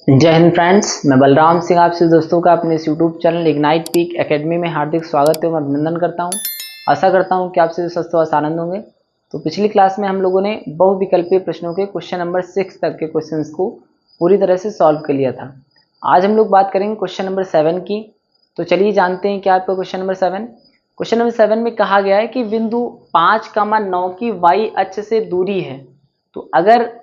जय हिंद फ्रेंड्स, मैं बलराम सिंह आपसे दोस्तों का अपने इस YouTube channel ignite peak academy में हार्दिक स्वागत एवं अभिनंदन करता हूं। आशा करता हूं कि आपसे स्वस्थ आनंद होंगे। तो पिछली क्लास में हम लोगों ने बहुविकल्पीय प्रश्नों के क्वेश्चन नंबर 6 तक के क्वेश्चंस को पूरी तरह से सॉल्व कर लिया था। आज हम लोग बात करेंगे क्वेश्चन नंबर 7 की। तो चलिए जानते हैं क्या आपका क्वेश्चन नंबर 7। क्वेश्चन नंबर 7 में कहा गया है कि बिंदु 5,9 की वाई अक्ष से दूरी है। तो अगर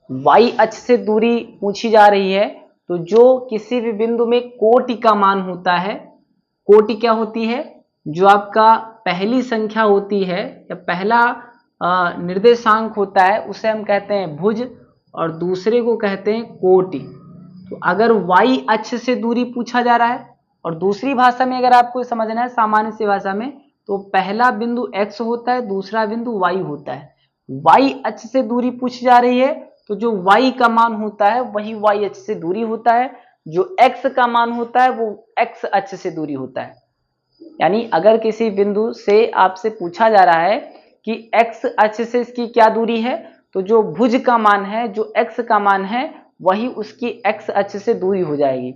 y अक्ष से दूरी पूछी जा रही है तो जो किसी भी बिंदु में कोटि का मान होता है, कोटि क्या होती है, जो आपका पहली संख्या होती है या पहला निर्देशांक होता है उसे हम कहते हैं भुज और दूसरे को कहते हैं कोटि। तो अगर y अक्ष से दूरी पूछा जा रहा है और दूसरी भाषा में अगर आपको समझना है सामान्य सी भाषा में, तो पहला बिंदु x होता है, दूसरा बिंदु y होता है। y अक्ष से दूरी पूछी जा रही है तो जो y का मान होता है वही y अक्ष से दूरी होता है, जो x का मान होता है वो x अक्ष से दूरी होता है। यानी अगर किसी बिंदु से आपसे पूछा जा रहा है कि x अक्ष से इसकी क्या दूरी है, तो जो भुज का मान है, जो x का मान है, वही उसकी x अक्ष से दूरी हो जाएगी।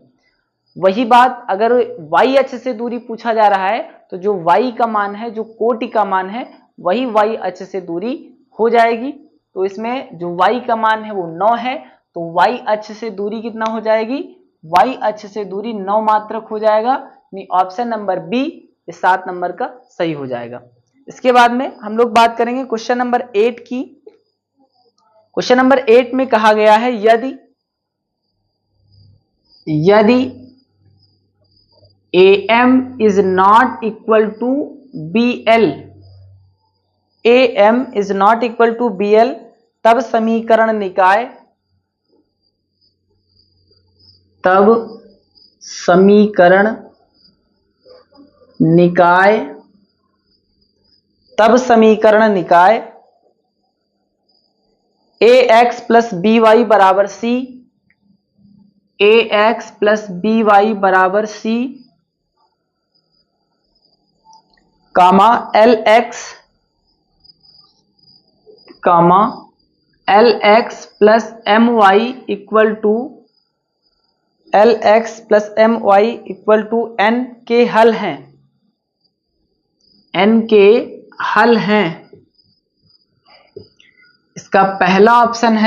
वही बात अगर y अक्ष से दूरी पूछा जा रहा है तो जो y का मान है, जो कोटि का मान है, वही y अक्ष से दूरी हो जाएगी। तो इसमें जो y का मान है वो 9 है, तो y अक्ष से दूरी कितना हो जाएगी, y अक्ष से दूरी 9 मात्रक हो जाएगा। ऑप्शन नंबर बी इस 7 नंबर का सही हो जाएगा। इसके बाद में हम लोग बात करेंगे क्वेश्चन नंबर 8 की। क्वेश्चन नंबर 8 में कहा गया है यदि AM is not equal to BL, AM is not equal to BL, तब समीकरण निकाय, तब समीकरण निकाय, तब समीकरण निकाय AX प्लस BY बराबर C, AX प्लस BY बराबर C comma LX comma LX plus MY equal to LX plus MY equal to N के हल हैं, N के हल हैं। इसका पहला ऑप्शन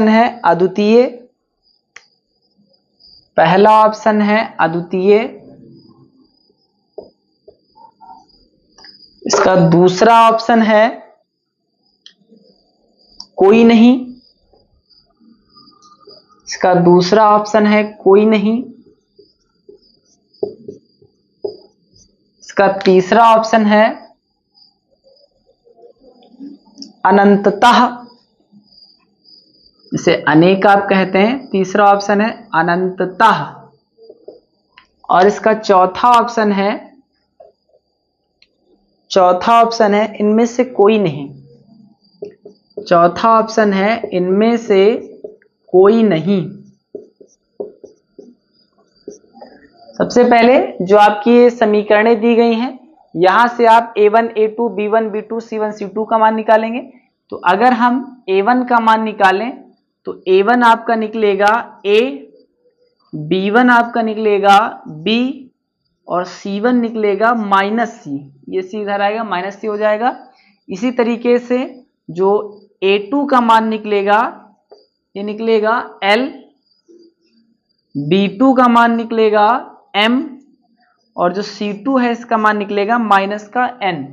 है अद्वितीय, पहला ऑप्शन है अद्वितीय। इसका दूसरा ऑप्शन है कोई नहीं, इसका दूसरा ऑप्शन है कोई नहीं। इसका तीसरा ऑप्शन है अनंततः, इसे अनेक आप कहते हैं। तीसरा ऑप्शन है अनंततः। और इसका चौथा ऑप्शन है इनमें से कोई नहीं, चौथा ऑप्शन है इनमें से कोई नहीं। सबसे पहले जो आपकी समीकरणें दी गई हैं, यहां से आप A1 A2 B1 B2 C1 C2 का मान निकालेंगे। तो अगर हम A1 का मान निकालें तो A1 आपका निकलेगा A, B1 आपका निकलेगा B और C1 निकलेगा -C। ये C इधर आएगा, -C हो जाएगा। इसी तरीके से जो A2 का मान निकलेगा, ये निकलेगा L, B2 का मान निकलेगा M और जो C2 है इसका मान निकलेगा -N।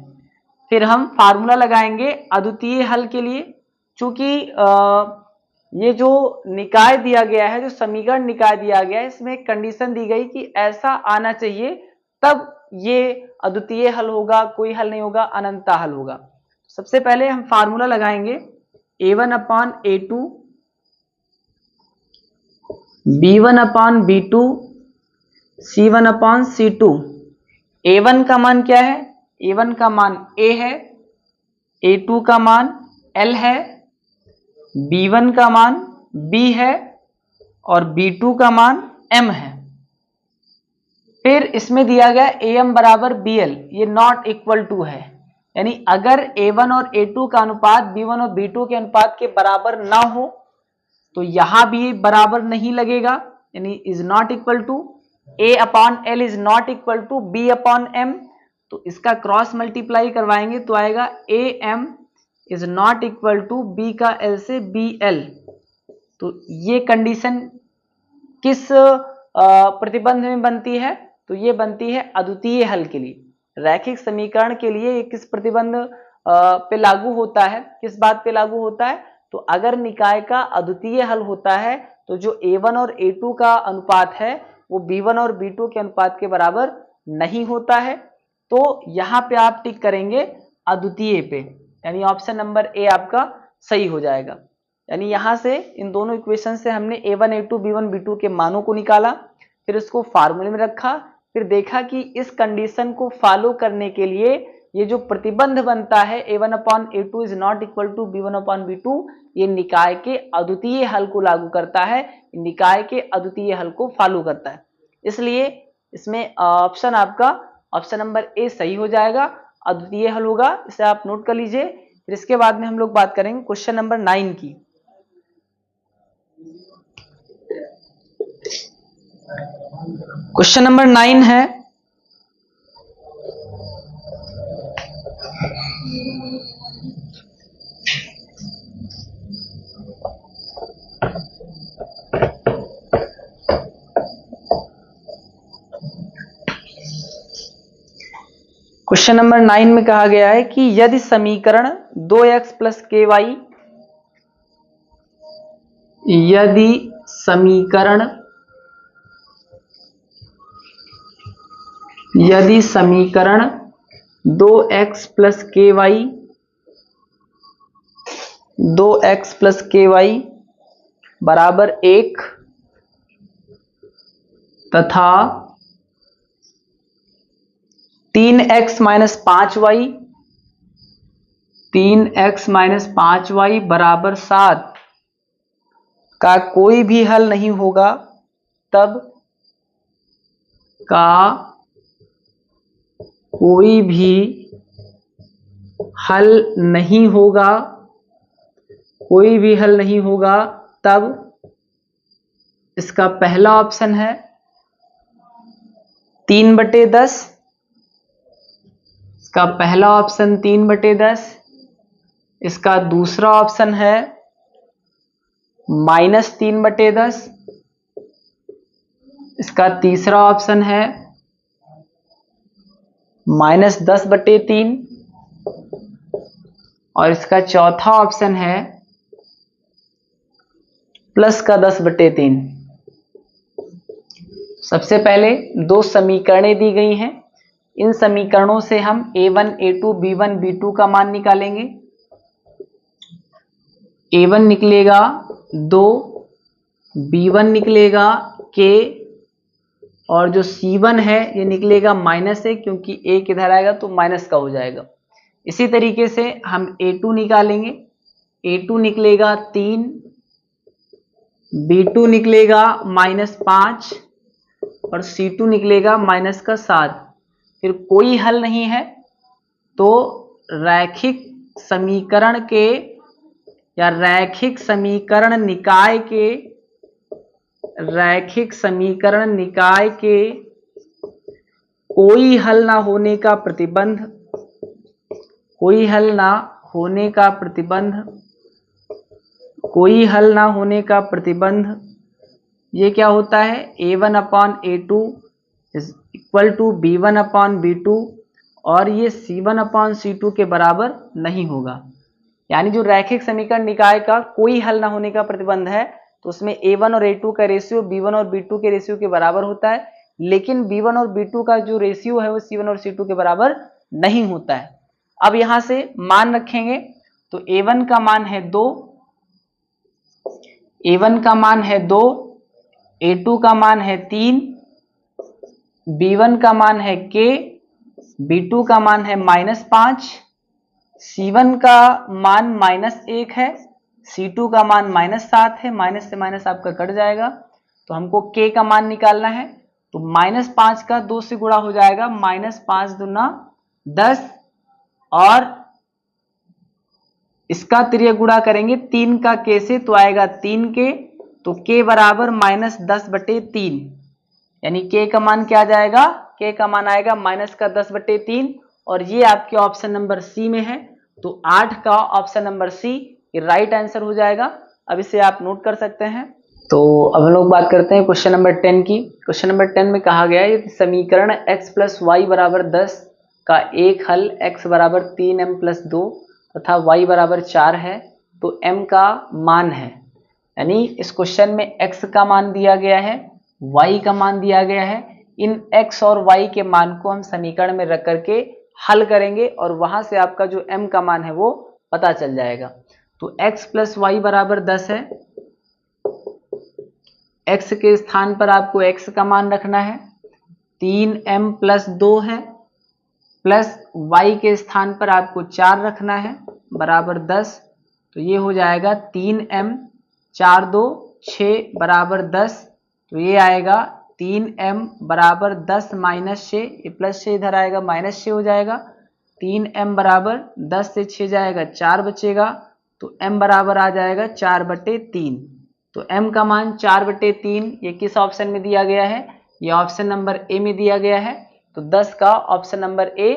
फिर हम फार्मूला लगाएंगे अद्वितीय हल के लिए। चूंकि ये जो निकाय दिया गया है, जो समीकरण निकाय दिया गया है, इसमें एक कंडीशन दी गई कि ऐसा आना चाहिए तब ये अद्वितीय हल होगा, कोई हल नहीं होगा, अनंता हल होगा। सबसे पहले हम फार्मूला लगाएंगे A1/A2 B1/B2 C1/C2। A1 का मान क्या है, A1 का मान A है, A2 का मान L है, B1 का मान B है और B2 का मान M है। फिर इसमें दिया गया AM बराबर BL, ये नॉट इक्वल टू है, यानी अगर A1 और A2 का अनुपात B1 और B2 के अनुपात के बराबर ना हो तो यहां भी बराबर नहीं लगेगा, यानी is not equal to a upon l is not equal to b upon m। तो इसका क्रॉस मल्टीप्लाई करवाएंगे तो आएगा am is not equal to b का l से bl। तो ये कंडीशन किस प्रतिबंध में बनती है? तो ये बनती है अद्वितीय हल के लिए, रैखिक समीकरण के लिए। किस प्रतिबंध पे लागू होता है, किस बात पे लागू होता है? तो अगर निकाय का अद्वितीय हल होता है तो जो a1 और a2 का अनुपात है वो b1 और b2 के अनुपात के बराबर नहीं होता है। तो यहां पे आप टिक करेंगे अद्वितीय पे, यानी ऑप्शन नंबर ए आपका सही हो जाएगा। यानी यहां से इन दोनों इक्वेशन से हमने a1 a2 b1 b2 के मानों को निकाला, फिर उसको फार्मूले में रखा, फिर देखा कि इस कंडीशन को फॉलो करने के लिए ये जो प्रतिबंध बनता है a1 upon a2 is not equal to b1 upon b2, ये निकाय के अद्वितीय हल को लागू करता है, निकाय के अद्वितीय हल को फॉलो करता है। इसलिए इसमें ऑप्शन आपका ऑप्शन नंबर ए सही हो जाएगा, अद्वितीय हल होगा। इसे आप नोट कर लीजिए। फिर इसके बाद में हम लोग बात करेंगे क्वेश्चन नंबर 9 की। क्वेश्चन नंबर 9 है क्वेश्चन नंबर 9 में कहा गया है कि यदि समीकरण 2x प्लस के वाई, यदि समीकरण 2x प्लस के वाई 2x प्लस के वाई बराबर 1 तथा 3x minus 5y 3x minus 5y बराबर 7 का कोई भी हल नहीं होगा, तब का कोई भी हल नहीं होगा, कोई भी हल नहीं होगा, तब इसका पहला ऑप्शन है 3/10, इसका पहला ऑप्शन 3/10, इसका दूसरा ऑप्शन है -3/10, इसका तीसरा ऑप्शन है -10/3 और इसका चौथा ऑप्शन है +10/3। सबसे पहले दो समीकरणें दी गई हैं, इन समीकरणों से हम a1 a2 b1 b2 का मान निकालेंगे। a1 निकलेगा 2, b1 निकलेगा k और जो c1 है ये निकलेगा -1, क्योंकि एक इधर आएगा तो माइनस का हो जाएगा। इसी तरीके से हम a2 निकालेंगे, a2 निकलेगा 3, b2 निकलेगा -5 और c2 निकलेगा -7। फिर कोई हल नहीं है तो रैखिक समीकरण के या रैखिक समीकरण निकाय के कोई हल ना होने का प्रतिबंध, कोई हल ना होने का प्रतिबंध ये क्या होता है? a1 upon a2 is equal to b1 upon b2 और ये c1 अपॉन c2 के बराबर नहीं होगा। यानी जो रैखिक समीकरण निकाय का कोई हल ना होने का प्रतिबंध है तो उसमें a1 और a2 का रेशियो b1 और b2 के रेशियो के बराबर होता है, लेकिन b1 और b2 का जो रेशियो है वो c1 और c2 के बराबर नहीं होता है। अब यहां से मान रखेंगे तो a1 का मान है 2, a1 का मान है 2, a2 का मान है 3, b1 का मान है k, b2 का मान है -5, c1 का मान -1 है, c2 का मान -7 है, माइनस से माइनस आपका कट जाएगा तो हमको k का मान निकालना है। तो -5 का 2 से गुणा हो जाएगा, -5 दूना 10 और इसका तिर्यक गुणा करेंगे 3 का k से तो आएगा 3k तो k बराबर -10/3, यानी k का मान क्या आ जाएगा, k का मान आएगा -10/3, और ये आपके ऑप्शन नंबर सी में है। तो 8 का ऑप्शन नंबर सी ये राइट आंसर हो जाएगा। अब इसे आप नोट कर सकते हैं। तो अब हम लोग बात करते हैं क्वेश्चन नंबर 10 की। क्वेश्चन नंबर 10 में कहा गया है समीकरण x + y = 10 का एक हल x = 3m+2 तथा y = 4 है, तो m का मान है। यानी इस क्वेश्चन में x का मान दिया गया है, y का मान दिया गया है। इन x और y के मान को हम समीकरण में रख करके हल करेंगे और वहां से आपका जो m का मान है वो पता चल जाएगा। तो x + y = 10 है। x के स्थान पर आपको x का मान रखना है, 3m+2 है, प्लस y के स्थान पर आपको 4 रखना है बराबर 10। तो ये हो जाएगा 3m, 4 2 6 बराबर 10। तो ये आएगा 3m बराबर 10 - 6, ये प्लस 6 इधर आएगा -6 हो जाएगा। 3m बराबर 10 से 6 जाएगा 4 बचेगा, तो m बराबर आ जाएगा 4/3। तो m का मान 4/3 ये किस ऑप्शन में दिया गया है, ये ऑप्शन नंबर ए में दिया गया है। तो 10 का ऑप्शन नंबर ए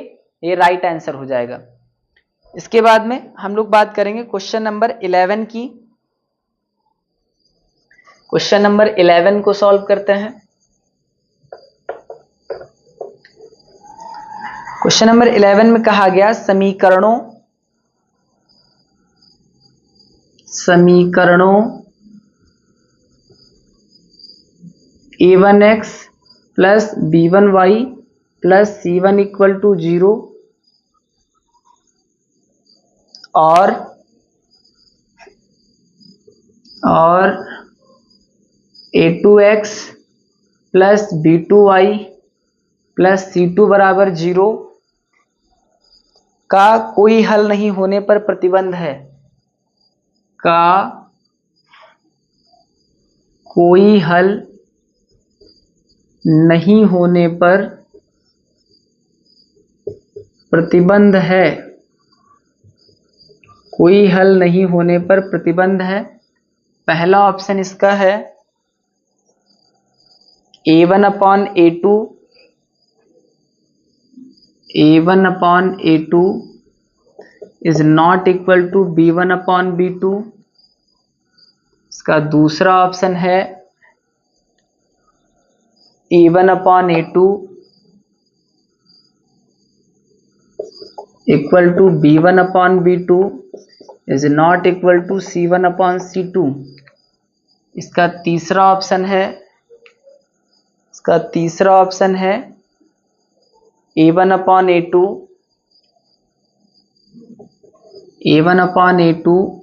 ये राइट आंसर हो जाएगा। इसके बाद में हम लोग बात करेंगे क्वेश्चन नंबर 11 की। क्वेश्चन नंबर 11 को सॉल्व करते हैं। क्वेश्चन नंबर 11 में कहा गया समीकरणों a1x + b1y + c1 = 0 और a2x + b2y + c2 = 0 का कोई हल नहीं होने पर प्रतिबंध है, का कोई हल नहीं होने पर प्रतिबंध है, कोई हल नहीं होने पर प्रतिबंध है। पहला ऑप्शन इसका है a1/a2 is not equal to b1/b2। इसका दूसरा ऑप्शन है a1/a2 equal to b1/b2 is not equal to c1/c2। इसका तीसरा ऑप्शन है a1/a2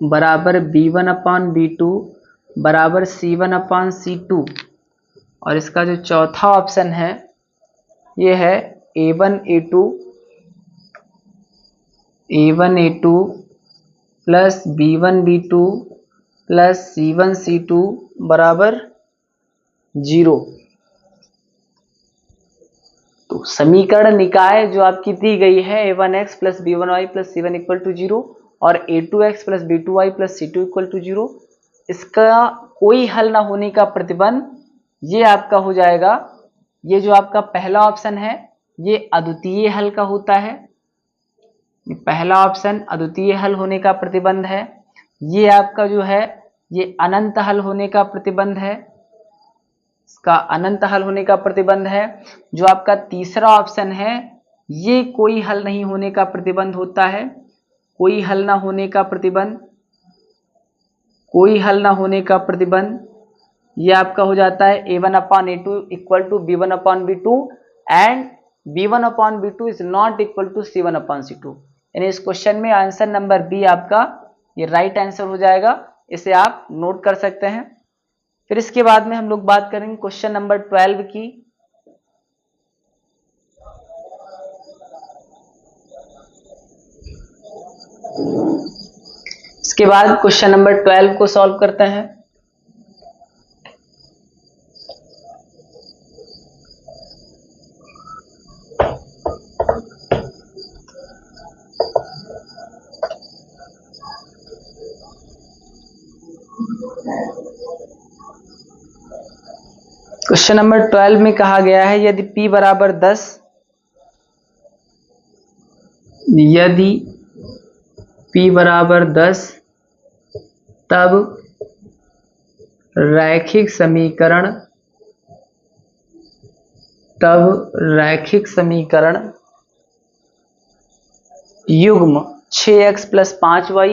बराबर b1/b2 बराबर c1/c2। और इसका जो चौथा ऑप्शन है ये है a1/a2 plus b1/b2 plus c1/c2 बराबर 0। तो समीकरण निकाय जो आपकी दी गई है a1x + b1y + c1 = 0 और a2x + b2y + c2 = 0, इसका कोई हल ना होने का प्रतिबंध ये आपका हो जाएगा। ये जो आपका पहला ऑप्शन है ये अद्वितीय हल का होता है, पहला ऑप्शन अद्वितीय हल होने का प्रतिबंध है। ये आपका जो है ये अनंत हल होने का प्रतिबंध है, इसका अनंत हल होने का प्रतिबंध है। जो आपका तीसरा ऑप्शन है ये कोई हल नहीं होने का प्रतिबंध होता है, कोई हल ना होने का प्रतिबंध, कोई हल ना होने का प्रतिबंध ये आपका हो जाता है a1/a2 equal to b1/b2 and b1/b2 is not equal to c1/c2। यानी इस क्वेश्चन में आंसर नंबर बी आपका ये राइट आंसर हो जाएगा। इसे आप नोट कर सकते हैं। फिर इसके बाद में हम लोग बात करेंगे क्वेश्चन नंबर 12 की। इसके बाद क्वेश्चन नंबर 12 को सॉल्व करते हैं। क्वेश्चन नंबर 12 में कहा गया है यदि p बराबर 10, यदि p बराबर 10 तब रैखिक समीकरण युग्म 6x + 5y,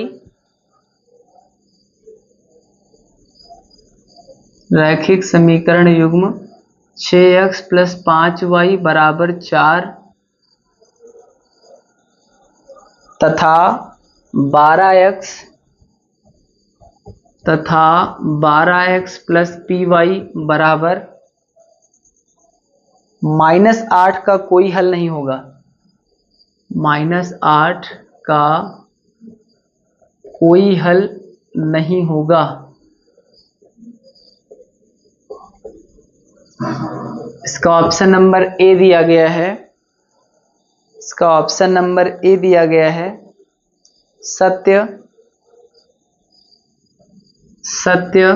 रैखिक समीकरण युग्म 6x + 5y = 4 तथा 12x + py बराबर -8 का कोई हल नहीं होगा। -8 का कोई हल नहीं होगा। इसका ऑप्शन नंबर ए दिया गया है। इसका ऑप्शन नंबर ए दिया गया है सत्य, सत्य।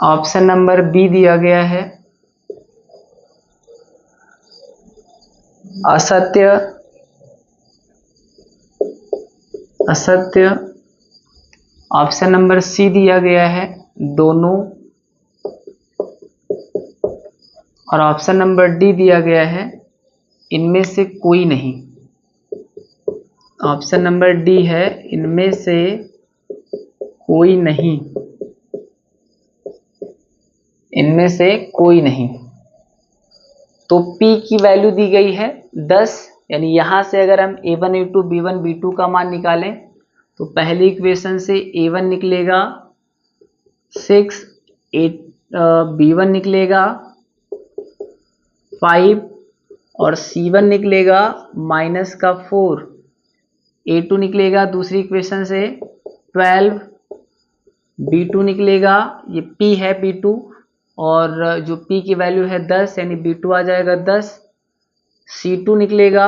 ऑप्शन नंबर बी दिया गया है असत्य, असत्य। ऑप्शन नंबर सी दिया गया है दोनों, और ऑप्शन नंबर डी दिया गया है इनमें से कोई नहीं। ऑप्शन नंबर डी है इनमें से कोई नहीं, इनमें से कोई नहीं। तो P की वैल्यू दी गई है 10, यानी यहां से अगर हम A1 A2 B1 B2 का मान निकालें तो पहली इक्वेशन से A1 निकलेगा 6, B1 निकलेगा 5 और C1 निकलेगा -4। A2 निकलेगा दूसरी इक्वेशन से 12, B2 निकलेगा, ये P है B2, और जो P की वैल्यू है 10 यानी B2 आ जाएगा 10। C2 निकलेगा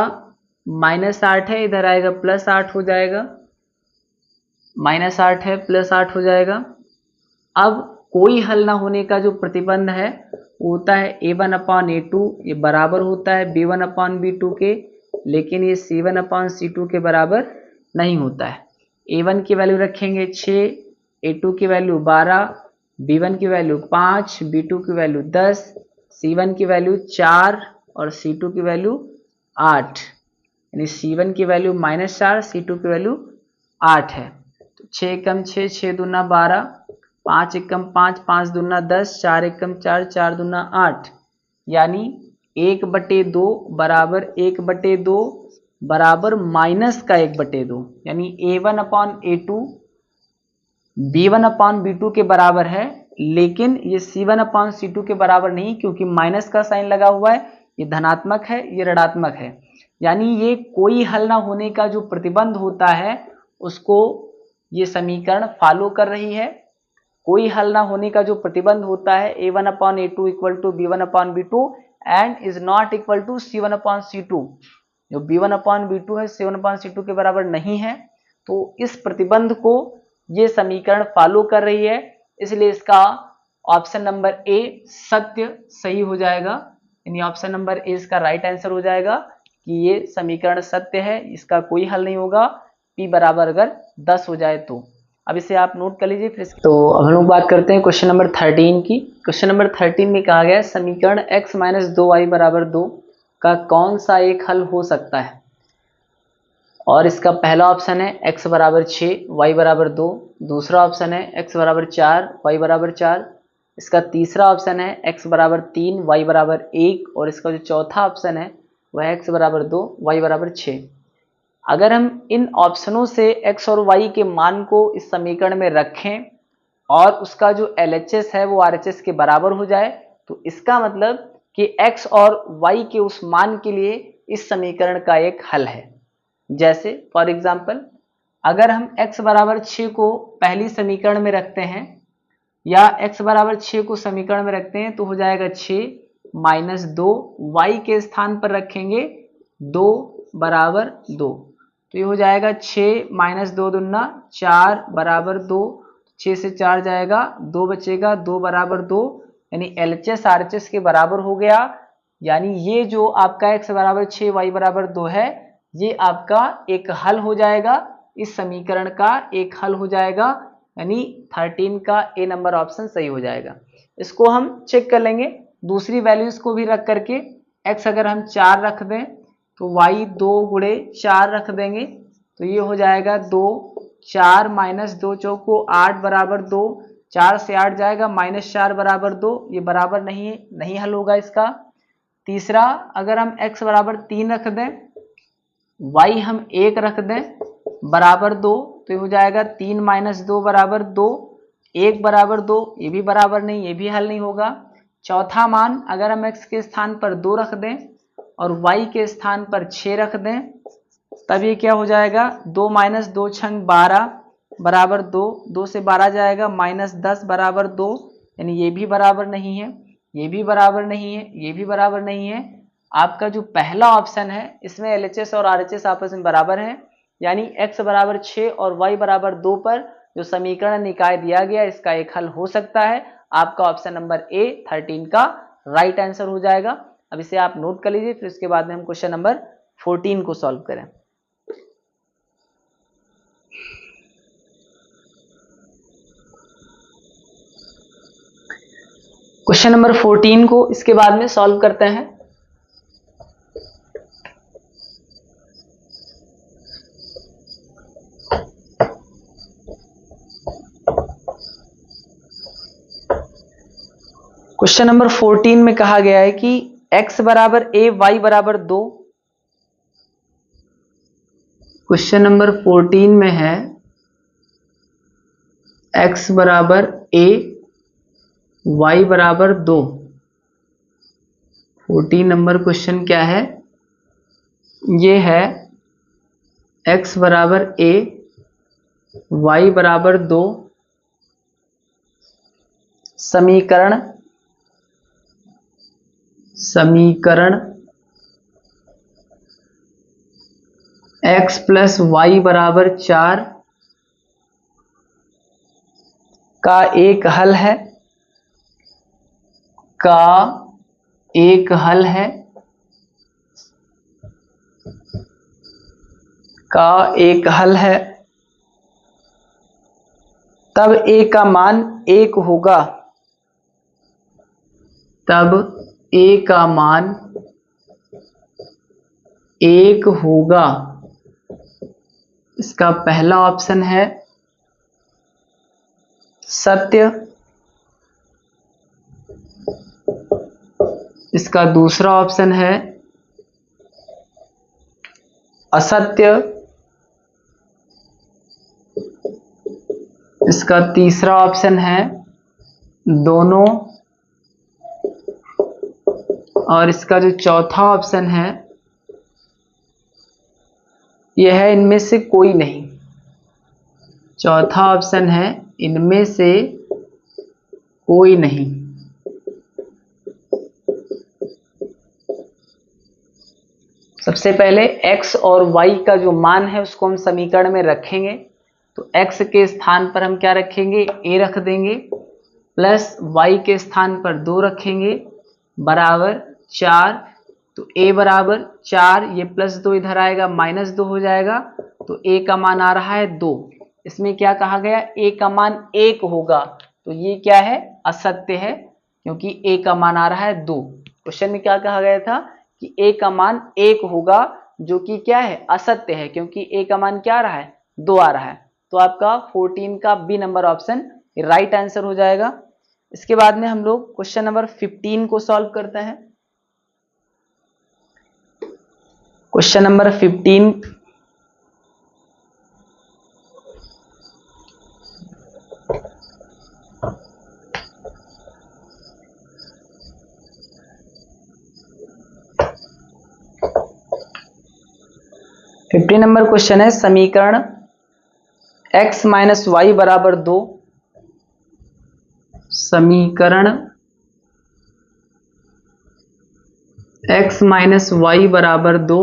-8 है, इधर आएगा +8 हो जाएगा, -8 है +8 हो जाएगा। अब कोई हल ना होने का जो प्रतिबंध है वो होता है A1/A2, ये बराबर होता है B1/B2 के, लेकिन ये C1/C2 के बराबर नहीं होता है। A1 की वैल्यू रखेंगे 6, A2 की वैल्यू 12, B1 की वैल्यू 5, B2 की वैल्यू 10, C1 की वैल्यू 4 और C2 की वैल्यू 8, यानी C1 की वैल्यू -4, C2 की वैल्यू 8 है। तो 6 एकम 6, 6 दूना 12, 5 एकम 5, 5 दूना 10, 4 एकम 4, 4 दूना 8, यानी 1/2 बराबर 1/2 बराबर -1/2, यानी A1/A2 B1/B2 के बराबर है, लेकिन ये C1/C2 के बराबर नहीं, क्योंकि माइनस का साइन लगा हुआ है, ये धनात्मक है, ये ऋणात्मक है। यानी ये कोई हल ना होने का जो प्रतिबंध होता है उसको ये समीकरण फॉलो कर रही है। कोई हल ना होने का जो प्रतिबंध होता है A1/A2 = B1/B2 and is not equal to C1/C2। जो B1/B2 है C1/C2 के बराबर नहीं है, तो इस प्रतिबंध को ये समीकरण फॉलो कर रही है, इसलिए इसका ऑप्शन नंबर ए सत्य सही हो जाएगा। यानी ऑप्शन नंबर ए इसका राइट आंसर हो जाएगा कि ये समीकरण सत्य है, इसका कोई हल नहीं होगा P बराबर अगर 10 हो जाए तो। अब इसे आप नोट कर लीजिए फिर। तो अब हम लोग बात करते हैं क्वेश्चन नंबर 13 की। क्वेश्चन नंबर 13 में कहा गया है समीकरण x - 2y = 2 का कौन सा एक हल हो सकता है। और इसका पहला ऑप्शन है x = 6 y = 2, दूसरा ऑप्शन है x = 4 y = 4, इसका तीसरा ऑप्शन है x = 3 y = 1, और इसका जो चौथा ऑप्शन है वह x = 2 y = 6। अगर हम इन ऑप्शनों से x और y के मान को इस समीकरण में रखें और उसका जो LHS है वो RHS के बराबर हो जाए, तो इसका मतलब कि x और y के उस मान के लिए इस समीकरण का एक हल है। जैसे फॉर एग्जाम्पल, अगर हम x = 6 को पहली समीकरण में रखते हैं या x = 6 को समीकरण में रखते हैं तो हो जाएगा 6 - 2, y के स्थान पर रखेंगे 2 = 2, तो ये हो जाएगा 6 - 2 दूना 4 = 2, 6 से 4 जाएगा, 2 बचेगा, 2 बराबर 2, यानी LHS RHS के बराबर हो गया। यानी ये जो आपका x बराबर 6 y बराबर 2 है, ये आपका एक हल हो जाएगा, इस समीकरण का एक हल हो जाएगा, यानी 13 का ए नंबर ऑप्शन सही हो जाएगा। इसको हम चेक कर लेंगे दूसरी वैल्यूज को भी रख करके। x अगर हम 4 रख दें तो y 2 गुणे 4 रख देंगे, तो ये हो जाएगा 2, 4 माइनस 2 चौको 8 बराबर 2, 4 से 8 जाएगा, -4 बराबर 2, ये बराबर नहीं है, नहीं हल होगा इसका। तीसरा, अगर हम x बराबर 3 रख दें, y हम 1 रख दें बराबर 2, तो ये हो जाएगा 3 माइनस 2 बराबर 2, 1 बराबर 2, ये भी बराबर नहीं, ये भी हल नहीं होगा। चौथा मान, अगर हम x के स्थान पर 2 रख दें और y के स्थान पर 6 रख दें, तब ये क्या हो जाएगा, 2 माइनस 2 छंग 12 बराबर 2, 2 से 12 जाएगा, -10 बराबर 2, यानी ये भी बराबर नहीं है, ये भी बराबर नहीं है, ये भी बराबर नहीं है। आपका जो पहला ऑप्शन है इसमें LHS और RHS आपस में बराबर है, यानी x बराबर 6 और y बराबर 2 पर जो समीकरण निकाय दिया गया, इसका एक हल हो सकता है। आपका ऑप्शन नंबर ए 13 का राइट आंसर हो जाएगा। अब इसे आप नोट कर लीजिए, फिर उसके बाद में हम क्वेश्चन नंबर 14 को सॉल्व करें। क्वेश्चन नंबर 14 को इसके बाद में सॉल्व करते हैं। क्वेश्चन नंबर 14 में कहा गया है कि x बराबर a, y बराबर 2। क्वेश्चन नंबर 14 में है x बराबर a, y बराबर 2। 14 नंबर क्वेश्चन क्या है, ये है x बराबर a, y बराबर 2, समीकरण x प्लस y बराबर 4 का एक हल है, तब a का मान 1 होगा, इसका पहला ऑप्शन है सत्य, इसका दूसरा ऑप्शन है असत्य, इसका तीसरा ऑप्शन है दोनों, और इसका जो चौथा ऑप्शन है यह है इनमें से कोई नहीं। चौथा ऑप्शन है इनमें से कोई नहीं। सबसे पहले x और y का जो मान है उसको हम समीकरण में रखेंगे, तो x के स्थान पर हम क्या रखेंगे, a रख देंगे, प्लस y के स्थान पर 2 रखेंगे बराबर 4, तो a बराबर 4, ये प्लस 2 इधर आएगा, -2 हो जाएगा, तो a का मान आ रहा है 2। इसमें क्या कहा गया, a का मान 1 होगा, तो ये क्या है, असत्य है, क्योंकि a का मान आ रहा है 2। क्वेश्चन में क्या कहा गया था कि a का मान 1 होगा, जो कि क्या है, असत्य है, क्योंकि a का मान क्या आ रहा है, 2 आ रहा है। तो आपका 14 का B number option right answer हो जाएगा। इसके बाद में हम लोग क्वेश्चन नंबर 15 को सॉल्व करते हैं। क्वेश्चन नंबर 15, नंबर क्वेश्चन है, समीकरण x माइनस वाई बराबर 2, समीकरण x माइनस वाई बराबर 2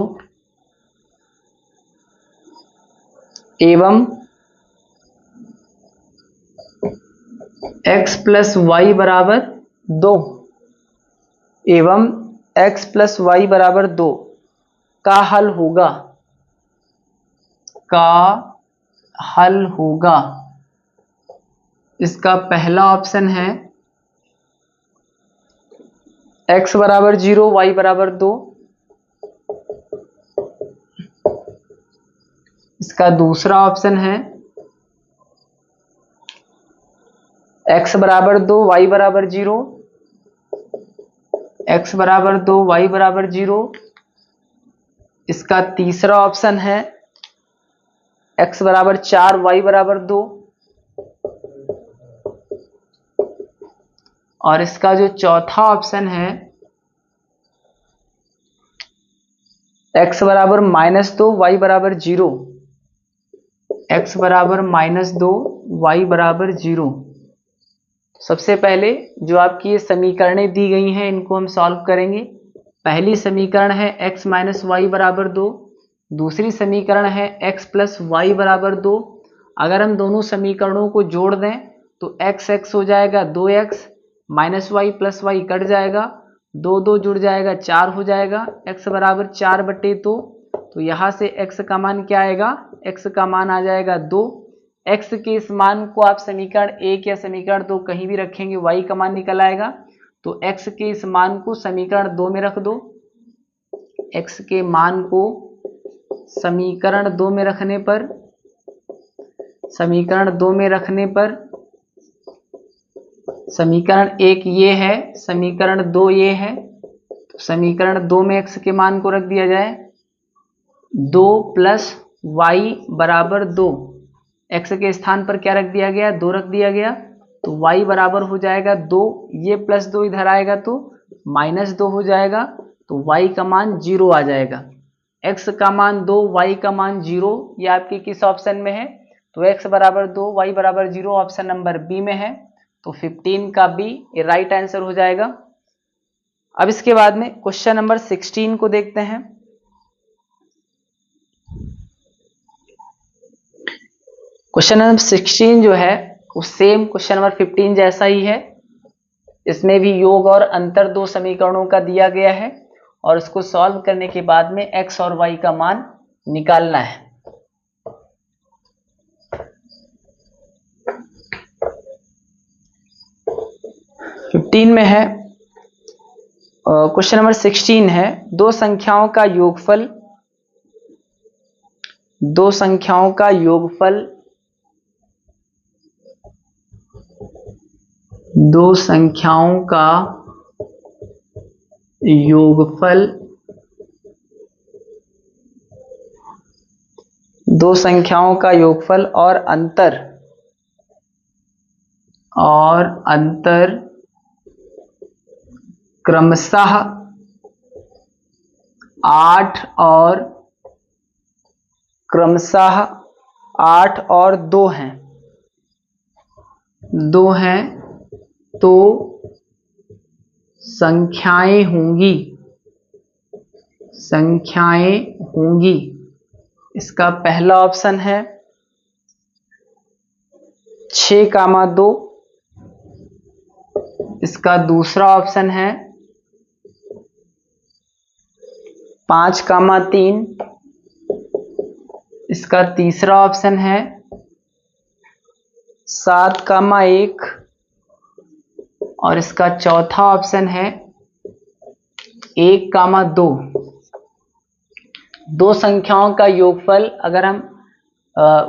एवं x प्लस वाई बराबर 2 एवं x प्लस वाई बराबर 2 का हल होगा, का हल होगा। इसका पहला ऑप्शन है x बराबर 0 y बराबर 2। इसका दूसरा ऑप्शन है x बराबर 2 y बराबर 0, x बराबर 2 y बराबर 0। इसका तीसरा ऑप्शन है x बराबर 4 y बराबर 2। और इसका जो चौथा ऑप्शन है x बराबर -2 y बराबर 0, x बराबर -2 y बराबर 0। सबसे पहले जो आपकी ये समीकरणें दी गई हैं इनको हम सॉल्व करेंगे। पहली समीकरण है x माइनस वाई बराबर 2, दूसरी समीकरण है x प्लस वाई बराबर 2। अगर हम दोनों समीकरणों को जोड़ दें तो x हो जाएगा 2x, minus Y plus Y cut जाएगा, 2 2 जुड़ जाएगा 4 हो जाएगा, x बराबर 4/2। तो यहाँ से x का मान क्या आएगा, x का मान आ जाएगा 2। x के इस मान को आप समीकरण 1 या समीकरण 2 कहीं भी रखेंगे y का मान निकल आएगा। तो x के इस मान को समीकरण 2 में रख दो। x के मान को समीकरण 2 में रखने पर, समीकरण 2 में रखने पर समीकरण 1 ये है, समीकरण 2 ये है। तो समीकरण 2 में x के मान को रख दिया जाए, 2 प्लस वाई बराबर 2। x के स्थान पर क्या रख दिया गया, 2 रख दिया गया। तो y बराबर हो जाएगा 2, ये प्लस 2 इधर आएगा तो -2 हो जाएगा। तो y का मान 0 आ जाएगा। x का मान 2, y का मान 0, ये आपके किस ऑप्शन में है, तो x बराबर 2 y बराबर 0 ऑप्शन नंबर बी में है। तो 15 का बी ये राइट आंसर हो जाएगा। अब इसके बाद में क्वेश्चन नंबर 16 को देखते हैं। क्वेश्चन नंबर 16 जो है वो सेम क्वेश्चन नंबर 15 जैसा ही है। इसमें भी योग और अंतर 2 समीकरणों का दिया गया है और इसको सॉल्व करने के बाद में x और y का मान निकालना है। फिफ्टीन में है, क्वेश्चन नंबर 16 है, दो संख्याओं का योगफल, दो संख्याओं का योगफल, दो संख्याओं का योगफल, दो संख्याओं का योगफल और अंतर क्रमशः 8 और 2 हैं, तो संख्याएं होंगी। इसका पहला ऑप्शन है 6,2। इसका दूसरा ऑप्शन है 5,3। इसका तीसरा ऑप्शन है 7,1 और इसका चौथा ऑप्शन है 1,2। दो संख्याओं का योगफल, अगर हम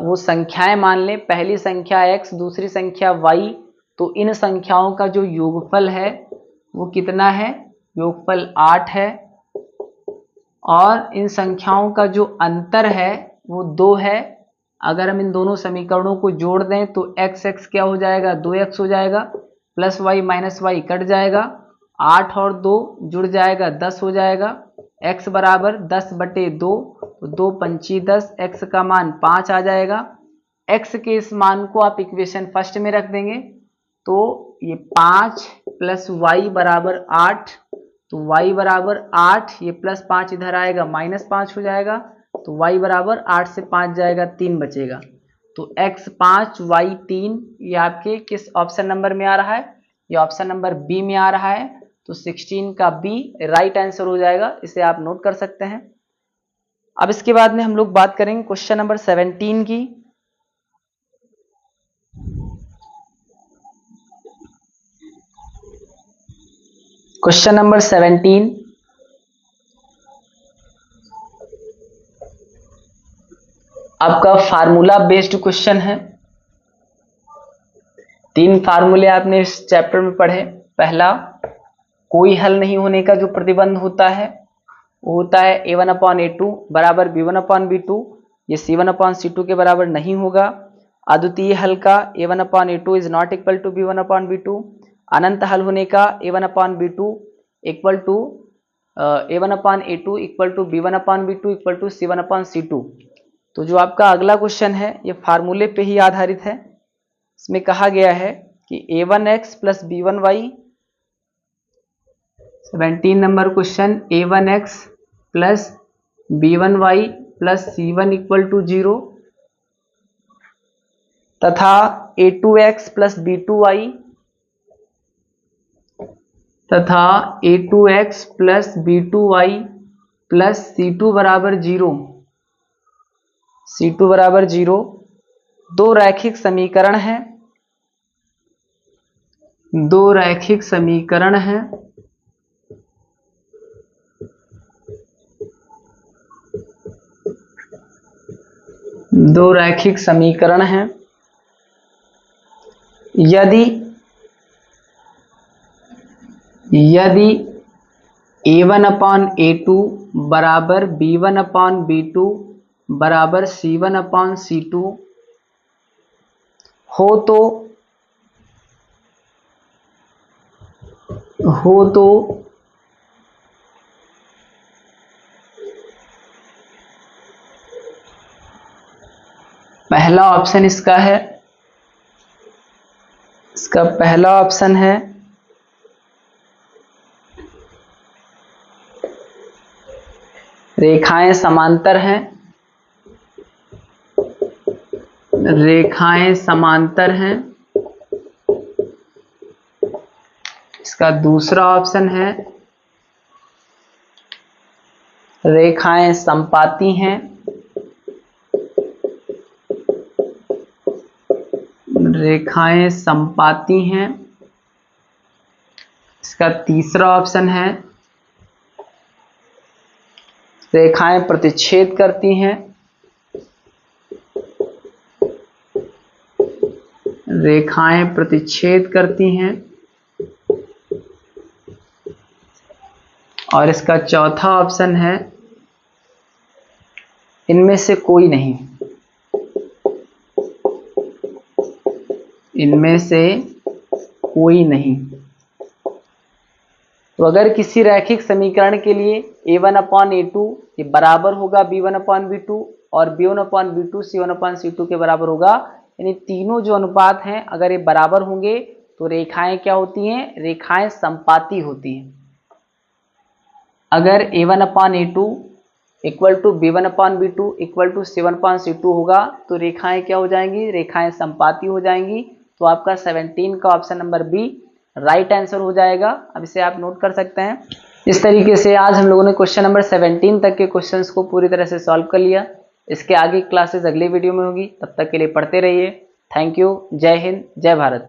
वो संख्याएं मान लें, पहली संख्या x दूसरी संख्या y, तो इन संख्याओं का जो योगफल है वो कितना है, योगफल 8 है। और इन संख्याओं का जो अंतर है वो 2 है। अगर हम इन दोनों समीकरणों को जोड़ दें तो x क्या हो जाएगा, 2x हो जाएगा, plus y minus Y cut जाएगा, 8 और 2 जुड़ जाएगा 10 हो जाएगा। x बराबर 10/2, तो 2 पंची 10, x का मान 5 आ जाएगा। x के इस मान को आप इक्वेशन फर्स्ट में रख देंगे तो ये 5 प्लस वाई बराबर 8, तो y बराबर 8, ये प्लस 5 इधर आएगा -5 हो जाएगा। तो y बराबर 8 से 5 जाएगा 3 बचेगा। तो x 5 y 3 ये आपके किस ऑप्शन नंबर में आ रहा है? ये ऑप्शन नंबर बी में आ रहा है। तो 16 का बी राइट आंसर हो जाएगा, इसे आप नोट कर सकते हैं। अब इसके बाद में हम लोग बात करेंगे क्वेश्चन नंबर 17 की। क्वेश्चन नंबर 17 आपका फार्मूला बेस्ड क्वेश्चन है। 3 फार्मूले आपने इस चैप्टर में पढ़े। पहला, कोई हल नहीं होने का जो प्रतिबंध होता है वो होता है a1/a2 बराबर b1/b2। ये c1/c2 के बराबर नहीं होगा। अद्वितीय हल का a1/a2 is not equal to b1/b2। अनंत हल होने का a1/b2 equal to a1/a2 equal to b1/b2 equal to c1/c2। तो जो आपका अगला क्वेश्चन है ये फार्मूले पे ही आधारित है। इसमें कहा गया है कि a1x plus b1y, 17 number question, a1x plus b1y plus c1 equal to 0 तथा a2x प्लस b2y तथा a2x plus b2y plus c2 बराबर 0, c2 बराबर 0 दो रैखिक समीकरण हैं। दो रैखिक समीकरण हैं। दो रैखिक समीकरण हैं। यदि a1/a2 बराबर b1/b2 बराबर c1/c2 हो तो पहला ऑप्शन इसका है, इसका पहला ऑप्शन है रेखाएं समांतर हैं, रेखाएं समांतर हैं। इसका दूसरा ऑप्शन है रेखाएं संपाती हैं, रेखाएं संपाती हैं। इसका तीसरा ऑप्शन है रेखाएं प्रतिच्छेद करती हैं, रेखाएं प्रतिच्छेद करती हैं। और इसका चौथा ऑप्शन है इनमें से कोई नहीं, इनमें से कोई नहीं। तो अगर किसी रैखिक समीकरण के लिए a1/a2 ये बराबर होगा b1/b2 और b1/b2 c1/c2 के बराबर होगा, यानी तीनों जो अनुपात हैं अगर ये बराबर होंगे तो रेखाएं क्या होती हैं? रेखाएं संपाती होती हैं। अगर a1/a2 equal to b1/b2 equal to c1/c2 होगा तो रेखाएं क्या हो जाएंगी? रेखाएं संपाती हो जाएंगी। तो आपका 17 का option number B right answer हो जाएगा। अब इसे आप नोट कर सकते हैं। इस तरीके से आज हम लोगों ने क्वेश्चन नंबर 17 तक के क्वेश्चंस को पूरी तरह से सॉल्व कर लिया। इसके आगे क्लासेस अगली वीडियो में होगी, तब तक के लिए पढ़ते रहिए। Thank you. जय हिंद, जय भारत।